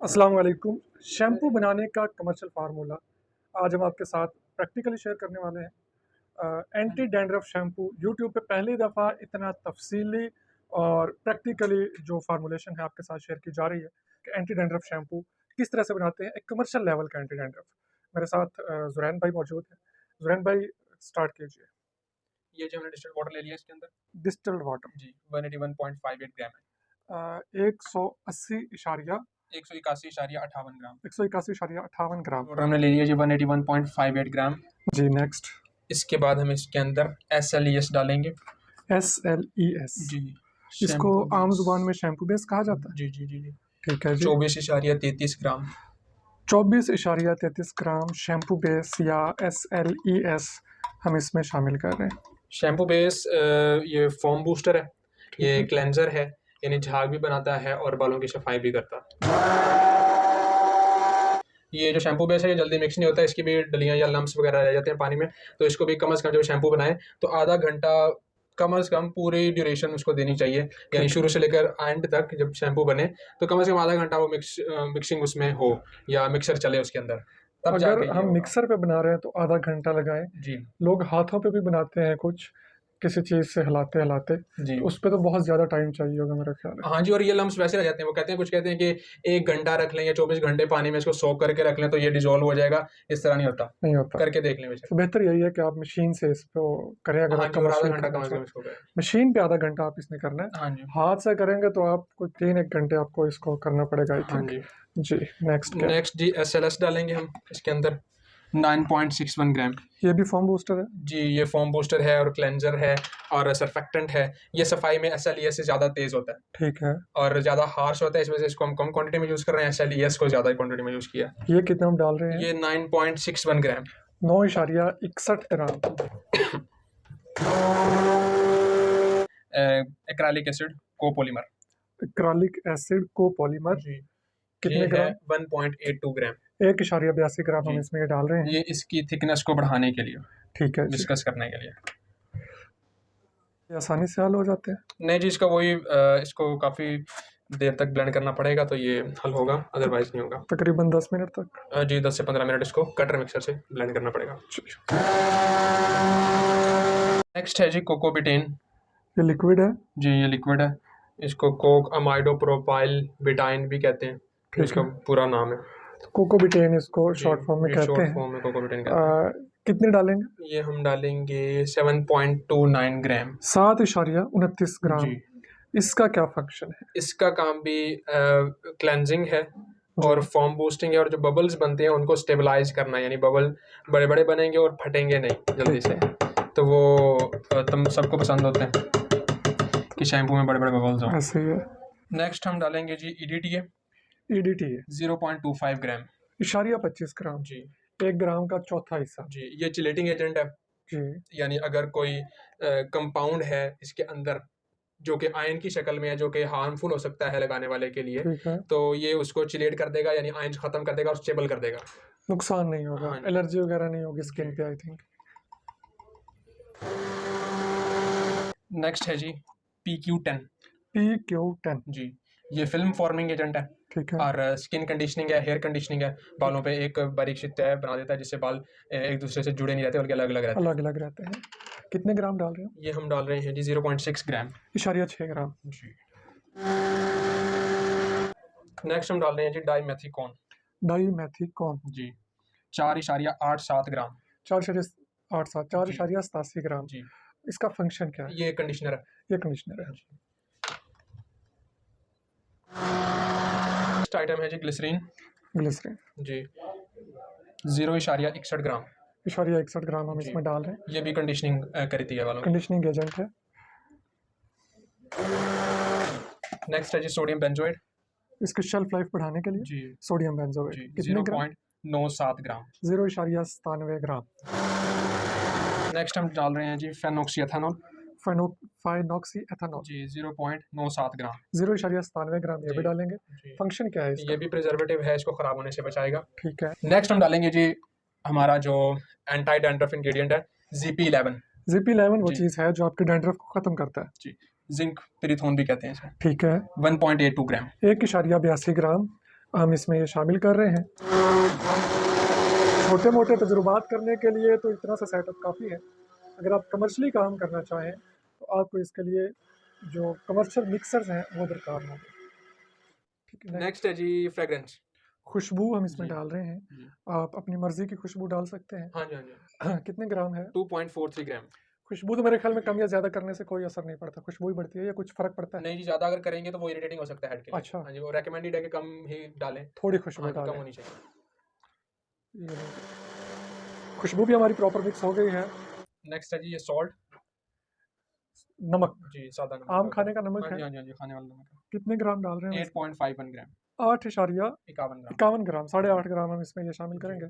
अस्सलाम वालेकुम। शैम्पू बनाने का कमर्शियल फार्मूला आज हम आपके साथ प्रैक्टिकली शेयर करने वाले हैं। एंटी डैंड्रफ शैम्पू यूट्यूब पे पहली दफ़ा इतना तफसीली और प्रैक्टिकली जो फार्मूलेशन है आपके साथ शेयर की जा रही है कि एंटी डैंड्रफ शैम्पू किस तरह से बनाते हैं, एक कमर्शियल लेवल का एंटी डैंड्रफ। मेरे साथ ज़ुरैन भाई मौजूद हैं। ज़ुरैन भाई, स्टार्ट कीजिए। ये जो हमने डिस्टिल्ड वाटर ले लिया इसके अंदर डिस्टिल्ड वाटर जी 181.58 ग्राम है। 180 181.58 ग्राम। 181.58 ग्राम वाटर हमने ले लिया जी 181.58 ग्राम। जी, नेक्स्ट। इसके बाद हम इसके अंदर SLES डालेंगे SLES, जी। इसको शैम्पू आम बेस जुबान में शैम्पू बेस कहा जाता है। जी जी जी जी ठीक है जी। 24.33 ग्राम। 24.33 ग्राम शैम्पू बेस या SLES हम इसमें शामिल कर रहे हैं। शैम्पू बेस ये फोम बूस्टर है, ठीक ये है। क्लेंजर है, यानी झाग भी बनाता है और बालों की सफाई भी करता है। ये जो शैम्पू बेस है ये जल्दी मिक्स नहीं होता है, इसकी भी डलियाँ या लम्स वगैरह रह जाते हैं पानी में, तो इसको भी कम से कम जब शैम्पू बनाएं तो आधा घंटा कम से कम पूरी ड्यूरेशन उसको देनी चाहिए, यानी शुरू से लेकर एंड तक जब शैम्पू बने तो कम से कम आधा घंटा वो मिक्सिंग उसमें हो या मिक्सर चले उसके अंदर, तब अगर जाके ये हम होगा। मिक्सर पे बना रहे हैं तो आधा घंटा लगाएं। जी लोग हाथों पे भी बनाते हैं, कुछ किसी चीज़ से हिलाते हिलाते, जी तो उस पे तो बहुत ज़्यादा टाइम चाहिए होगा मेरा ख्याल है। हाँ जी, और ये लम्स वैसे रह जाते हैं, वो कहते हैं कुछ कहते हैं कि 1 घंटा रख लें या 24 घंटे पानी में इसको सोक करके रख लें तो ये डिजोल्व हो जाएगा, इस तरह नहीं होता, नहीं होता। करके देख लें वैसे। तो बेहतर यही है कि आप मशीन से इसको करें, अगर हाँ आप जी, और आधा कमर्शियल घंटा करना कम से कम चाहें। इसको करें। मशीन पे आधा घंटा आप इसमें करना है। हाँ जी हाथ से करेंगे तो आपको 3-1 घंटे आपको इसको करना पड़ेगा, आई हाँ थिंक। जी। जी, नेक्स्ट क्या है? नेक्स्ट जी SLS डालेंगे हम इसके अंदर 9.61 ग्राम। ये भी फॉर्म बूस्टर है। जी, ये फोम बूस्टर है और क्लेंजर है और सर्फेक्टेंट है। ये सफाई में SLES से ज़्यादा तेज़ होता है ठीक है। और ज़्यादा हार्श होता है, इस वजह से इसको हम कम क्वांटिटी में यूज़ कर रहे हैं, SLES को ज़्यादा क्वांटिटी में यूज़ किया। ये कितना हम डाल रहे हैं? ये 9.61 ग्राम। 9.61 ग्राम। एक्रालिक एसिड कोपोलीमर एक्रालिक एसिड को पॉलीमर जी, ये कितने है ग्राम? 1.82 ग्राम। 1.82 ग्राम हम जी, इसमें ये डाल रहे हैं। ये इसकी थिकनेस को बढ़ाने के लिए, ठीक है जी। डिस्कस करने के लिए। ये आसानी से हल हो जाते हैं। नहीं जी, इसका वही इसको काफ़ी देर तक ब्लेंड करना पड़ेगा तो ये हल होगा, अदरवाइज नहीं होगा। तकरीबन 10 मिनट तक। जी 10 से 15 मिनट इसको कटर मिक्सर से ब्लेंड करना पड़ेगा। नेक्स्ट है जी कोकोबिटेन। ये लिक्विड है। जी, ये लिक्विड है, इसको कोक अमाइडो प्रोपाइल बिटाइन भी कहते हैं, ठीक इसका है। पूरा नाम है। कोकोबिटेन इसको जी, शॉर्ट फॉर्म में ये कहते शॉर्ट हैं। फॉर्म में कोकोबिटेन कहते हैं। कितने डालेंगे? ये हम डालेंगे 7.29 ग्राम। 7.29 ग्राम। जी, इसका क्या फंक्शन है? इसका काम भी क्लेंजिंग है जी। और फॉर्म बूस्टिंग है, और जो बबल्स बनते हैं उनको स्टेबलाइज करना है, यानी बबल बड़े बड़े बनेंगे और फटेंगे नहीं जल्दी ठीक से, है। तो वो तुम सबको पसंद होते हैं कि शैम्पू में बड़े बड़े बबल्स हों। ऐसे ही है। नेक्स्ट हम डालेंगे जी EDTA EDTA है 0.25 ग्राम। 25 ग्राम। जी 1 ग्राम का चौथा हिस्सा। जी, ये चिलेटिंग एजेंट है, जी। यानी अगर कोई कंपाउंड है इसके अंदर जो कि आयन की शक्ल में है, जो कि हार्मफुल हो सकता है लगाने वाले के लिए, ठीक है। तो ये उसको चिलेट कर देगा, यानी आयन खत्म कर देगा और स्टेबल कर देगा। नुकसान नहीं होगा, हाँ जी। एलर्जी वगैरह नहीं होगी स्किन पे, आई थिंक। नेक्स्ट है जी PQ10। PQ10। जी, ये फिल्म फॉर्मिंग एजेंट है ठीक है। और स्किन कंडीशनिंग है, हेयर कंडीशनिंग है, बालों पे एक बारीक सी तह बना देता है जिससे बाल एक दूसरे से जुड़े नहीं रहते बल्कि अलग अलग रहते हैं। अलग अलग रहते हैं। कितने ग्राम डाल रहे हो? ये हम डाल रहे हैं जी 0.6 ग्राम। 6.6 ग्राम। जी, नेक्स्ट हम डाल रहे हैं जी डाईमेथिकॉन। डाईमेथिकॉन। जी 4.87 ग्राम। 4.87 जी 4.87 ग्राम। जी, इसका फंक्शन क्या है? ये कंडीशनर है। ये कंडीशनर है। नेक्स्ट आइटम है जी ग्लिसरीन। ग्लिसरीन। जी 0.61 ग्राम। 61 ग्राम हम जी, इसमें डाल रहे हैं। ये भी कंडीशनिंग करती है बालों की। कंडीशनिंग एजेंट है। नेक्स्ट है जी सोडियम बेंजोएट। इसकी शेल्फ लाइफ बढ़ाने के लिए जी सोडियम बेंजोएट। जी कितने ग्राम? 0.97 ग्राम। 0.97 ग्राम। नेक्स्ट हम डाल रहे हैं जी फेनोक्सीएथानॉल। फाइनॉक्सी एथेनॉल। जी 0.97 ग्राम। 0.97 ग्राम ये भी जी डालेंगे। जी, फंक्शन क्या है इसका? ये भी प्रिजर्वेटिव है, इसको ख़राब होने से बचाएगा। ठीक है। नेक्स्ट हम डालेंगे जी हमारा जो एंटी डैंड्रफ इंग्रेडिएंट है ZP11। ZP11 वो जी चीज़ है जो आपके डैंड्रफ को ख़त्म करता है। जी, जिंक पिरिथोन भी कहते हैं इसे। ठीक है। 1.82 ग्राम। 1.82 ग्राम हम इसमें ये शामिल कर रहे हैं। छोटे मोटे तजुर्बात करने के लिए तो इतना सा सेटअप काफ़ी है। अगर आप कमर्शियली काम करना चाहें तो आपको इसके लिए जो कमर्शियल मिक्सर्स हैं वो दरकार होंगे। ठीक है, नेक्स्ट है जी फ्रेग्रेंस। खुशबू हम इसमें जी डाल रहे हैं। जी। आप अपनी मर्ज़ी की खुशबू डाल सकते हैं। हाँ जी, हाँ जी। कितने ग्राम है? 2.43 ग्राम। खुशबू तो मेरे ख्याल में कम या ज़्यादा करने से कोई असर नहीं पड़ता, खुशबू ही बढ़ती है या कुछ फ़र्क पड़ता है? नहीं जी, ज़्यादा अगर करेंगे तो वो इरिटेटिंग हो सकता है हेड के लिए। अच्छा, हाँ जी, वो रिकमेंडेड है कि कम ही डालें। थोड़ी खुशबू हाँ जी, कम डालें। होनी चाहिए। ये लो। खुशबू भी हमारी प्रॉपर मिक्स हो गई है। नेक्स्ट है जी ये सॉल्ट। नमक, जी, सादा आम नमक। खाने का हाँ नमक है। जी, हाँ जी, हाँ जी, खाने वाला नमक है। कितने ग्राम डाल रहे हैं हम इसमें? 8.51 ग्राम। 8.51 51 ग्राम, ग्राम। 8.5 ग्राम हम इसमें ये शामिल जी। करेंगे।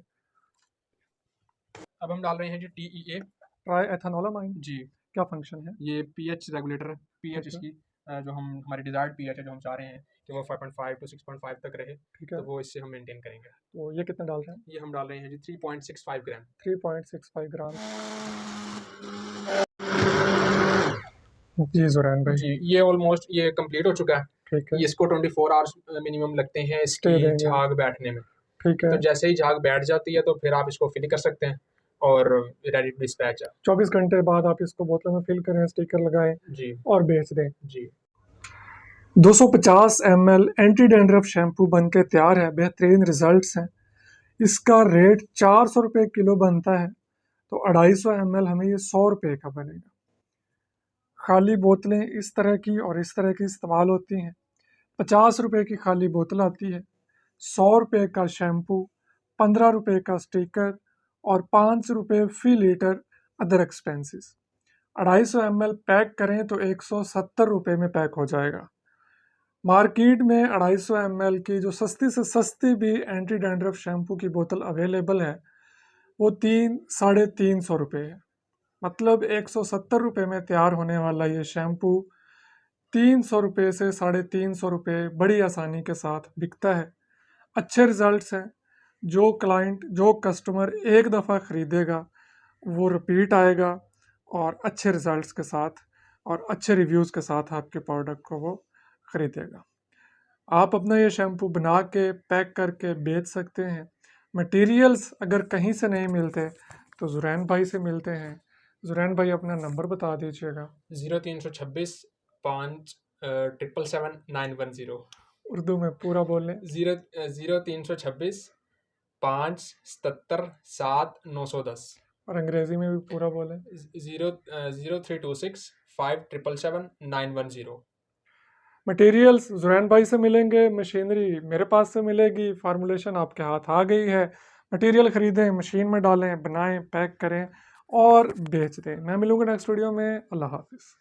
अब हम डाल रहे हैं जी TEA। ट्राई एथेनोलामाइन, जी, क्या फंक्शन है? ये पीएच रेगुलेटर है। पीएच ठीक है, इसकी जो हम हमारी डिज़ायर्ड पीएच है जो हम चाह रहे हैं कि वो 5.5 टू 6.5 तक रहे, ठीक है। तो वो इससे हम मेंटेन करेंगे। तो ये कितने डाल रहे हैं? ये हम डाल रहे हैं जी 3.65 ग्राम। 3.65 ग्राम। जी ज़ुरैन भाई, जी, ये ऑलमोस्ट ये कंप्लीट हो चुका है। ठीक है, ये इसको 24 आवर्स मिनिमम लगते हैं स्टे इसकी देंगे हम, झाग बैठने में। ठीक है। तो जैसे ही झाग बैठ जाती है तो फिर आप इसको फिल कर सकते हैं और रेडी टू डिस्पैच है। 24 घंटे बाद आप इसको बोतलों में फिल करें, स्टिकर लगाएं जी, और बेच दें। जी। 250 ml एंटी डैंड्रफ शैम्पू बन के तैयार है, बेहतरीन रिजल्ट्स हैं। इसका रेट 400 रुपये किलो बनता है, तो 250 ml हमें ये 100 रुपये का बनेगा। खाली बोतलें इस तरह की और इस तरह की इस्तेमाल होती हैं। 50 रुपये की खाली बोतल आती है, 100 रुपये का शैम्पू, 15 रुपये का स्टिकर और 5 रुपये फी litre other expenses. 250 ml pack करें तो 170 रुपये में पैक हो जाएगा। मार्केट में 250 ml की जो सस्ती से सस्ती भी एंटी डैंड्रफ शैम्पू की बोतल अवेलेबल है वो 300-350 रुपये है। मतलब 170 रुपये में तैयार होने वाला ये शैम्पू 300 रुपये से 350 रुपये बड़ी आसानी के साथ बिकता है। अच्छे रिजल्ट्स हैं। जो क्लाइंट जो कस्टमर एक दफ़ा ख़रीदेगा वो रिपीट आएगा और अच्छे रिजल्ट्स के साथ और अच्छे रिव्यूज़ के साथ आपके प्रोडक्ट को वो ख़रीदेगा। आप अपना ये शैम्पू बना के पैक करके बेच सकते हैं। मटेरियल्स अगर कहीं से नहीं मिलते तो ज़ुरैन भाई से मिलते हैं। ज़ुरैन भाई अपना नंबर बता दीजिएगा। 0326 5 777 910। उर्दू में पूरा बोलें। 0326 5 77 7 910। और अंग्रेज़ी में भी पूरा बोलें। 0326 5 777 910। मटेरियल्स ज़ुरैन भाई से मिलेंगे, मशीनरी मेरे पास से मिलेगी, फार्मूलेशन आपके हाथ आ गई है। मटेरियल ख़रीदें, मशीन में डालें, बनाएं, पैक करें और बेच दें। मैं मिलूँगा नेक्स्ट वीडियो में। अल्लाह हाफ़िज़।